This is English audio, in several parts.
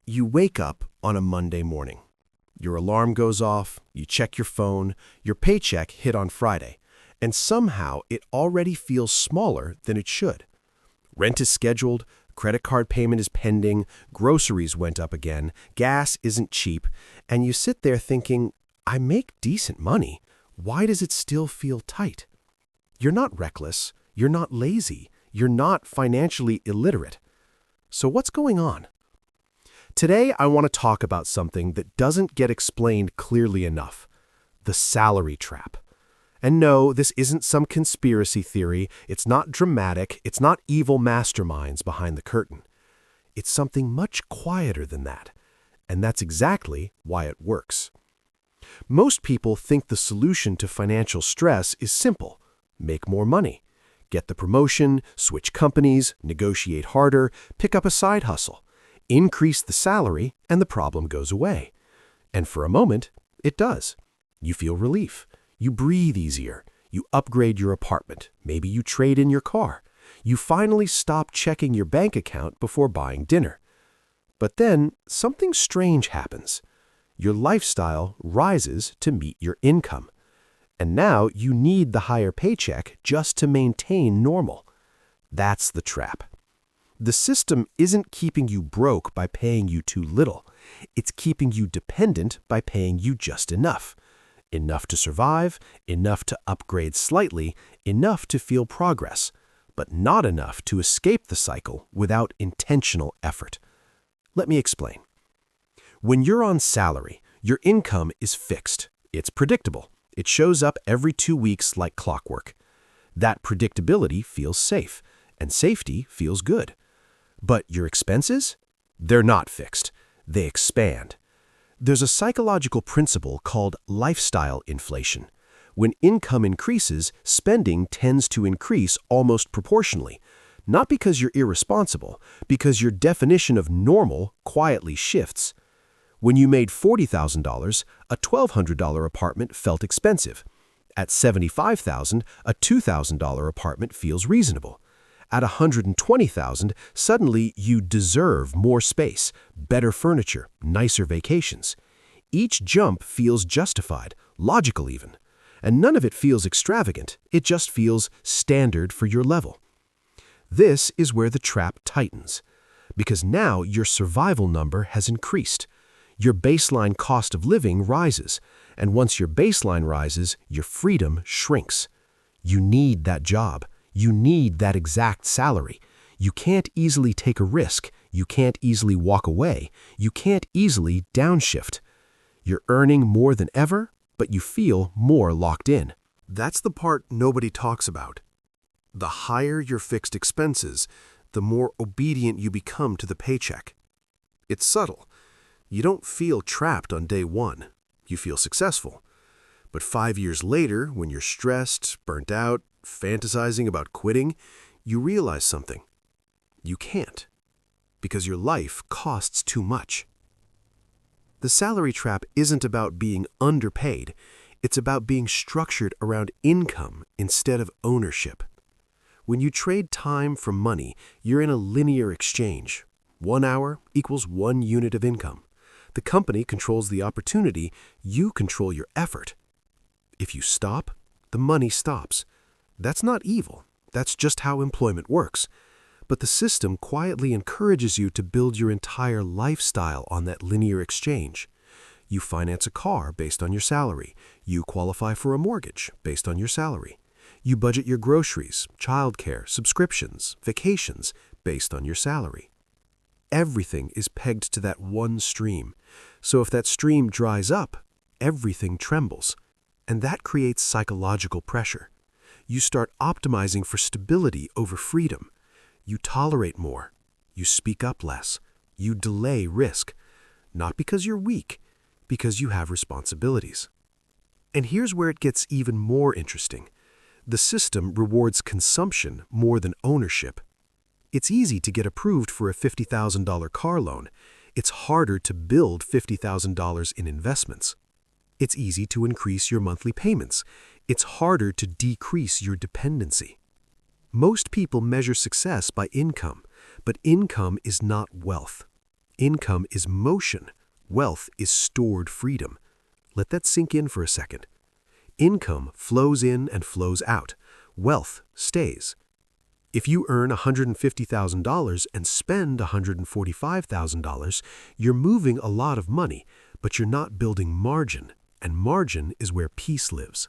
You wake up on a Monday morning. Your alarm goes off, you check your phone, your paycheck hit on Friday, and somehow it already feels smaller than it should. Rent is scheduled, credit card payment is pending, groceries went up again, gas isn't cheap, and you sit there thinking, I make decent money. Why does it still feel tight? You're not reckless, you're not lazy, you're not financially illiterate. So what's going on? Today, I want to talk about something that doesn't get explained clearly enough: the salary trap. And no, this isn't some conspiracy theory, it's not dramatic, it's not evil masterminds behind the curtain. It's something much quieter than that, and that's exactly why it works. Most people think the solution to financial stress is simple: make more money. Get the promotion, switch companies, negotiate harder, pick up a side hustle. Increase the salary, and the problem goes away. And for a moment, it does. You feel relief. You breathe easier. You upgrade your apartment. Maybe you trade in your car. You finally stop checking your bank account before buying dinner. But then, something strange happens. Your lifestyle rises to meet your income. And now you need the higher paycheck just to maintain normal. That's the trap. The system isn't keeping you broke by paying you too little. It's keeping you dependent by paying you just enough. Enough to survive, enough to upgrade slightly, enough to feel progress, but not enough to escape the cycle without intentional effort. Let me explain. When you're on salary, your income is fixed. It's predictable. It shows up every 2 weeks like clockwork. That predictability feels safe, and safety feels good. But your expenses? They're not fixed. They expand. There's a psychological principle called lifestyle inflation. When income increases, spending tends to increase almost proportionally. Not because you're irresponsible, because your definition of normal quietly shifts. When you made $40,000, a $1,200 apartment felt expensive. At $75,000, a $2,000 apartment feels reasonable. At $120,000, suddenly you deserve more space, better furniture, nicer vacations. Each jump feels justified, logical even. And none of it feels extravagant, it just feels standard for your level. This is where the trap tightens. Because now your survival number has increased. Your baseline cost of living rises. And once your baseline rises, your freedom shrinks. You need that job. You need that exact salary. You can't easily take a risk. You can't easily walk away. You can't easily downshift. You're earning more than ever, but you feel more locked in. That's the part nobody talks about. The higher your fixed expenses, the more obedient you become to the paycheck. It's subtle. You don't feel trapped on day one. You feel successful. But 5 years later, when you're stressed, burnt out, fantasizing about quitting, you realize something. You can't, because your life costs too much. The salary trap isn't about being underpaid. It's about being structured around income instead of ownership. When you trade time for money, you're in a linear exchange. 1 hour equals 1 unit of income. The company controls the opportunity, you control your effort. If you stop, the money stops. That's not evil. That's just how employment works. But the system quietly encourages you to build your entire lifestyle on that linear exchange. You finance a car based on your salary. You qualify for a mortgage based on your salary. You budget your groceries, childcare, subscriptions, vacations based on your salary. Everything is pegged to that one stream. So if that stream dries up, everything trembles. And that creates psychological pressure. You start optimizing for stability over freedom. You tolerate more. You speak up less. You delay risk. Not because you're weak, because you have responsibilities. And here's where it gets even more interesting. The system rewards consumption more than ownership. It's easy to get approved for a $50,000 car loan. It's harder to build $50,000 in investments. It's easy to increase your monthly payments. It's harder to decrease your dependency. Most people measure success by income, but income is not wealth. Income is motion. Wealth is stored freedom. Let that sink in for a second. Income flows in and flows out. Wealth stays. If you earn $150,000 and spend $145,000, you're moving a lot of money, but you're not building margin, and margin is where peace lives.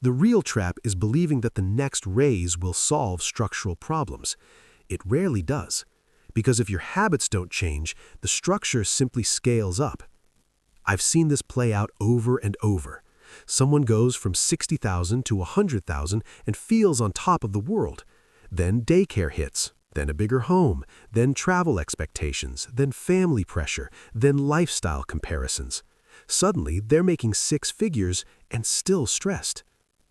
The real trap is believing that the next raise will solve structural problems. It rarely does, because if your habits don't change, the structure simply scales up. I've seen this play out over and over. Someone goes from $60,000 to $100,000 and feels on top of the world. Then daycare hits, then a bigger home, then travel expectations, then family pressure, then lifestyle comparisons. Suddenly, they're making six figures and still stressed.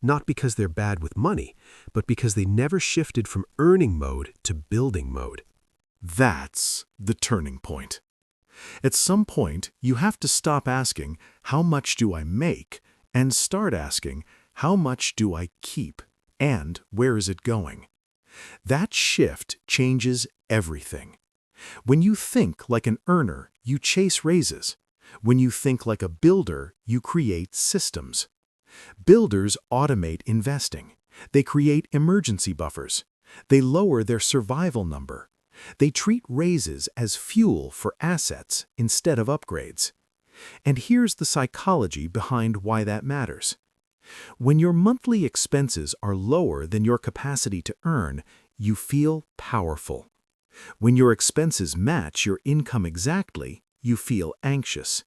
Not because they're bad with money, but because they never shifted from earning mode to building mode. That's the turning point. At some point, you have to stop asking, how much do I make? And start asking, how much do I keep? And where is it going? That shift changes everything. When you think like an earner, you chase raises. When you think like a builder, you create systems. Builders automate investing. They create emergency buffers. They lower their survival number. They treat raises as fuel for assets instead of upgrades. And here's the psychology behind why that matters. When your monthly expenses are lower than your capacity to earn, you feel powerful. When your expenses match your income exactly, you feel anxious.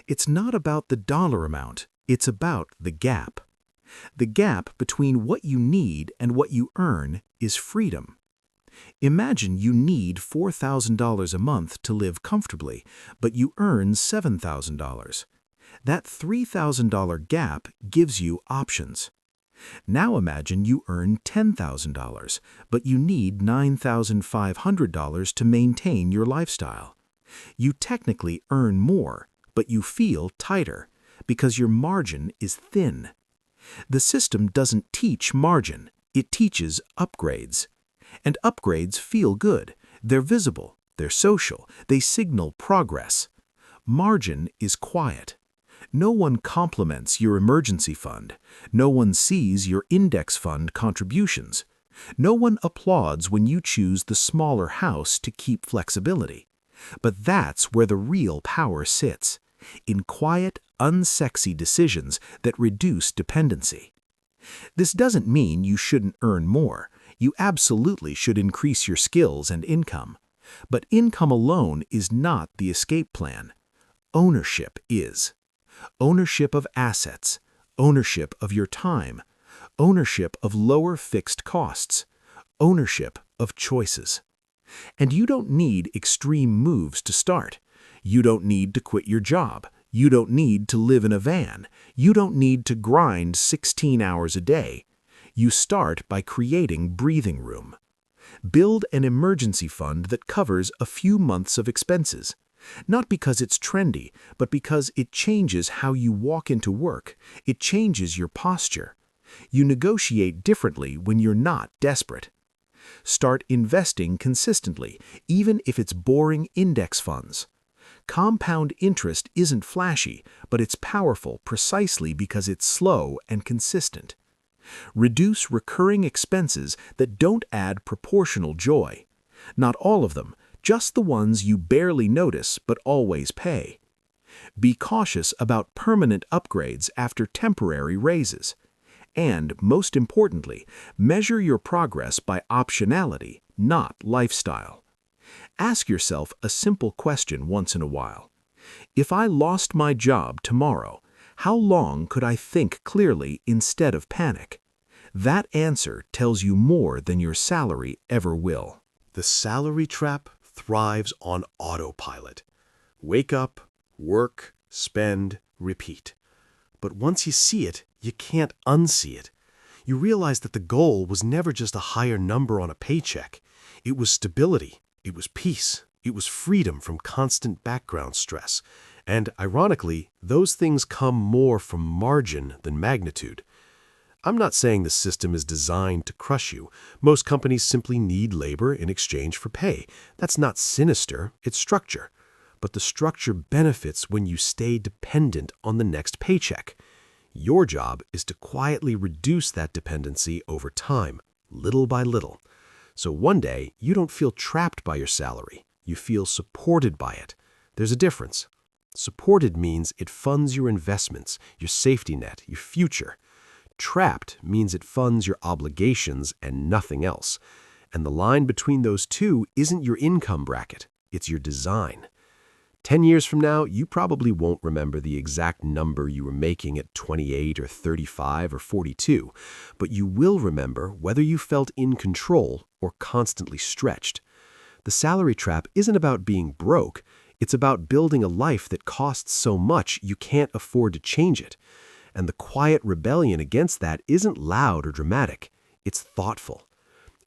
It's not about the dollar amount, it's about the gap. The gap between what you need and what you earn is freedom. Imagine you need $4,000 a month to live comfortably, but you earn $7,000. That $3,000 gap gives you options. Now imagine you earn $10,000, but you need $9,500 to maintain your lifestyle. You technically earn more, but you feel tighter because your margin is thin. The system doesn't teach margin, it teaches upgrades. And upgrades feel good. They're visible, they're social, they signal progress. Margin is quiet. No one compliments your emergency fund. No one sees your index fund contributions. No one applauds when you choose the smaller house to keep flexibility. But that's where the real power sits, in quiet, unsexy decisions that reduce dependency. This doesn't mean you shouldn't earn more. You absolutely should increase your skills and income. But income alone is not the escape plan. Ownership is. Ownership of assets, ownership of your time, ownership of lower fixed costs, ownership of choices. And you don't need extreme moves to start. You don't need to quit your job. You don't need to live in a van. You don't need to grind 16 hours a day. You start by creating breathing room. Build an emergency fund that covers a few months of expenses. Not because it's trendy, but because it changes how you walk into work. It changes your posture. You negotiate differently when you're not desperate. Start investing consistently, even if it's boring index funds. Compound interest isn't flashy, but it's powerful precisely because it's slow and consistent. Reduce recurring expenses that don't add proportional joy. Not all of them, just the ones you barely notice but always pay. Be cautious about permanent upgrades after temporary raises. And, most importantly, measure your progress by optionality, not lifestyle. Ask yourself a simple question once in a while. If I lost my job tomorrow, how long could I think clearly instead of panic? That answer tells you more than your salary ever will. The salary trap thrives on autopilot. Wake up, work, spend, repeat. But once you see it, you can't unsee it. You realize that the goal was never just a higher number on a paycheck. It was stability. It was peace. It was freedom from constant background stress. And ironically, those things come more from margin than magnitude. I'm not saying the system is designed to crush you. Most companies simply need labor in exchange for pay. That's not sinister, it's structure. But the structure benefits when you stay dependent on the next paycheck. Your job is to quietly reduce that dependency over time, little by little. So one day, you don't feel trapped by your salary. You feel supported by it. There's a difference. Supported means it funds your investments, your safety net, your future. Trapped means it funds your obligations and nothing else. And the line between those two isn't your income bracket, it's your design. 10 years from now, you probably won't remember the exact number you were making at 28 or 35 or 42, but you will remember whether you felt in control or constantly stretched. The salary trap isn't about being broke, it's about building a life that costs so much you can't afford to change it. And the quiet rebellion against that isn't loud or dramatic, it's thoughtful.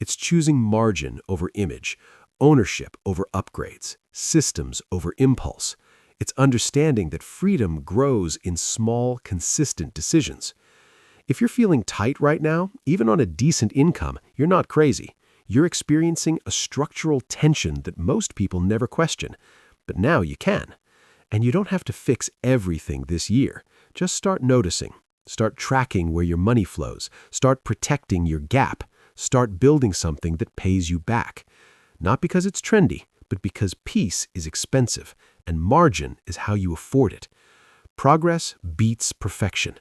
It's choosing margin over image, ownership over upgrades, systems over impulse. It's understanding that freedom grows in small, consistent decisions. If you're feeling tight right now, even on a decent income, you're not crazy. You're experiencing a structural tension that most people never question. But now you can. And you don't have to fix everything this year. Just start noticing. Start tracking where your money flows. Start protecting your gap. Start building something that pays you back. Not because it's trendy, but because peace is expensive, and margin is how you afford it. Progress beats perfection.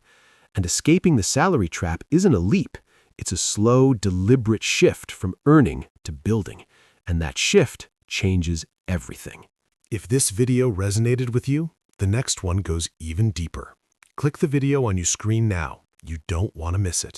And escaping the salary trap isn't a leap. It's a slow, deliberate shift from earning to building. And that shift changes everything. If this video resonated with you, the next one goes even deeper. Click the video on your screen now. You don't want to miss it.